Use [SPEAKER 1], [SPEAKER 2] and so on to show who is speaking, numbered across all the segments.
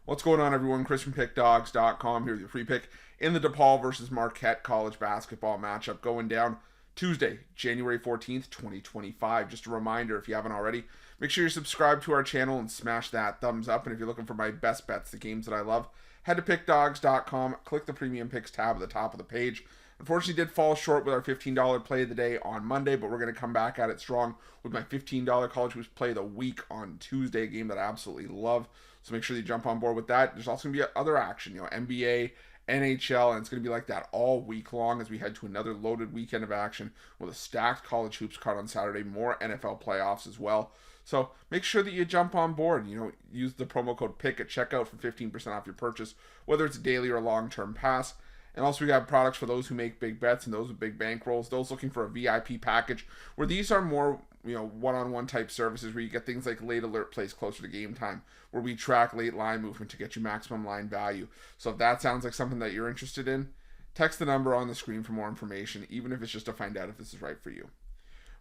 [SPEAKER 1] What's going on, everyone? Chris from Pickdawgz.com here with your free pick in the DePaul versus Marquette college basketball matchup going down Tuesday, January 14th, 2025. Just a reminder, if you haven't already, make sure you're subscribed to our channel and smash that thumbs up. And if you're looking for my best bets, the games that I love, head to Pickdawgz.com, click the Premium Picks tab at the top of the page. Unfortunately, did fall short with our $15 play of the day on Monday, but we're going to come back at it strong with my $15 college hoops play of the week on Tuesday, a game that I absolutely love. So make sure you jump on board with that. There's also going to be other action, NBA, NHL, and it's going to be like that all week long as we head to another loaded weekend of action with a stacked college hoops card on Saturday, more NFL playoffs as well. So make sure that you jump on board. Use the promo code PICK at checkout for 15% off your purchase, whether it's a daily or long-term pass. And also we got products for those who make big bets and those with big bankrolls, those looking for a VIP package, where these are more one-on-one type services where you get things like late alert plays closer to game time, where we track late line movement to get you maximum line value. So if that sounds like something that you're interested in, text the number on the screen for more information, even if it's just to find out if this is right for you.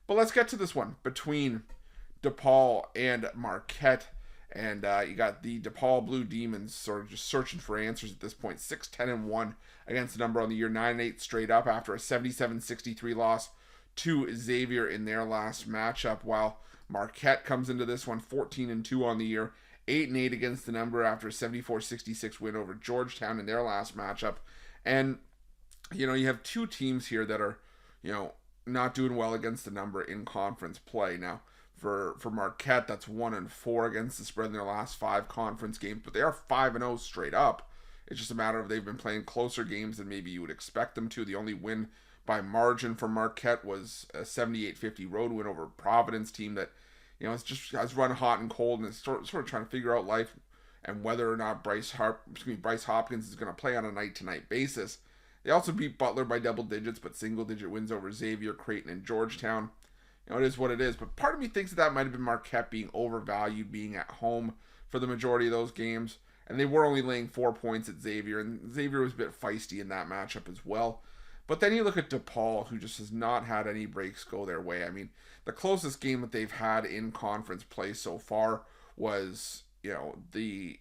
[SPEAKER 1] But let's get to this one between DePaul and Marquette. And you got the DePaul Blue Demons sort of just searching for answers at this point. 6-10-1 against the number on the year, 9-8 straight up after a 77-63 loss to Xavier in their last matchup, while Marquette comes into this one 14-2 on the year, 8-8 against the number after a 74-66 win over Georgetown in their last matchup. And you have two teams here that are not doing well against the number in conference play. Now for Marquette, that's 1-4 against the spread in their last 5 conference games, but they are 5-0 straight up. It's just a matter of they've been playing closer games than maybe you would expect them to. The only win by margin for Marquette was a 78-50 road win over a Providence team that has run hot and cold and is sort of trying to figure out life and whether or not Bryce Hopkins is going to play on a night-to-night basis. They also beat Butler by double digits, but single-digit wins over Xavier, Creighton, and Georgetown. It is what it is, but part of me thinks that might have been Marquette being overvalued, being at home for the majority of those games, and they were only laying 4 points at Xavier, and Xavier was a bit feisty in that matchup as well. But then you look at DePaul, who just has not had any breaks go their way. I mean, the closest game that they've had in conference play so far was, the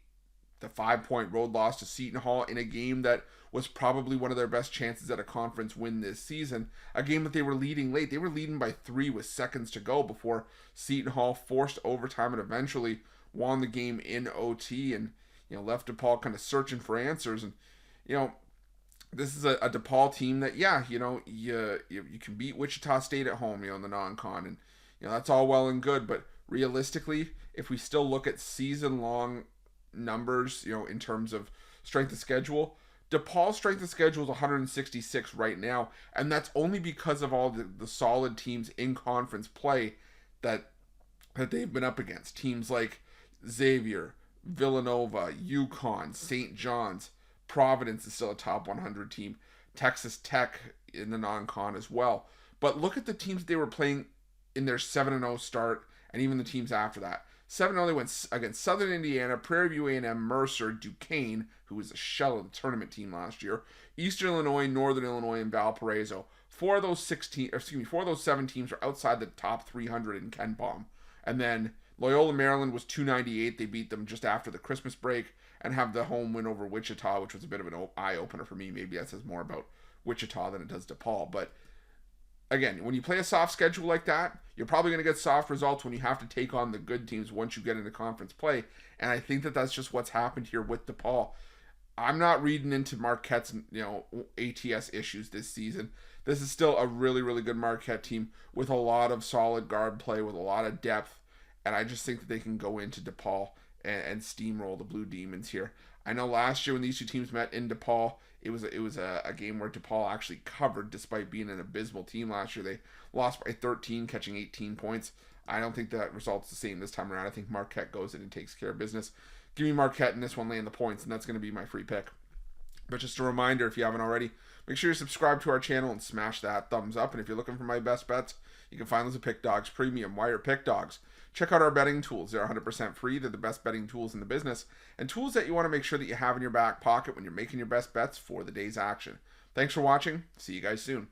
[SPEAKER 1] 5-point road loss to Seton Hall in a game that was probably one of their best chances at a conference win this season. A game that they were leading late. They were leading by 3 with seconds to go before Seton Hall forced overtime and eventually won the game in OT and, left DePaul kind of searching for answers. And, this is a DePaul team that, you can beat Wichita State at home, in the non-con. And, that's all well and good. But realistically, if we still look at season-long numbers, in terms of strength of schedule, DePaul's strength of schedule is 166 right now, and that's only because of all the solid teams in conference play that they've been up against. Teams like Xavier, Villanova, UConn, St. John's, Providence is still a top 100 team, Texas Tech in the non-con as well. But look at the teams they were playing in their 7-0 start, and even the teams after that. 7-0, they went against Southern Indiana, Prairie View A&M, Mercer, Duquesne, who was a shell of the tournament team last year, Eastern Illinois, Northern Illinois, and Valparaiso. 4 of those 7 teams are outside the top 300 in KenPom. And then Loyola Maryland was 298. They beat them just after the Christmas break and have the home win over Wichita, which was a bit of an eye-opener for me. Maybe that says more about Wichita than it does DePaul. But again, when you play a soft schedule like that, you're probably going to get soft results when you have to take on the good teams once you get into conference play. And I think that that's just what's happened here with DePaul. I'm not reading into Marquette's, ATS issues this season. This is still a really, really good Marquette team with a lot of solid guard play, with a lot of depth. And I just think that they can go into DePaul and steamroll the Blue Demons here. I know last year when these two teams met in DePaul, it was a game where DePaul actually covered despite being an abysmal team last year. They lost by 13, catching 18 points. I don't think that result's the same this time around. I think Marquette goes in and takes care of business. Give me Marquette in this one, laying the points, and that's going to be my free pick. But just a reminder, if you haven't already, make sure you subscribe to our channel and smash that thumbs up. And if you're looking for my best bets, you can find those at Pickdawgz Premium. Why are Pickdawgz? Check out our betting tools. They're 100% free. They're the best betting tools in the business, and tools that you want to make sure that you have in your back pocket when you're making your best bets for the day's action. Thanks for watching. See you guys soon.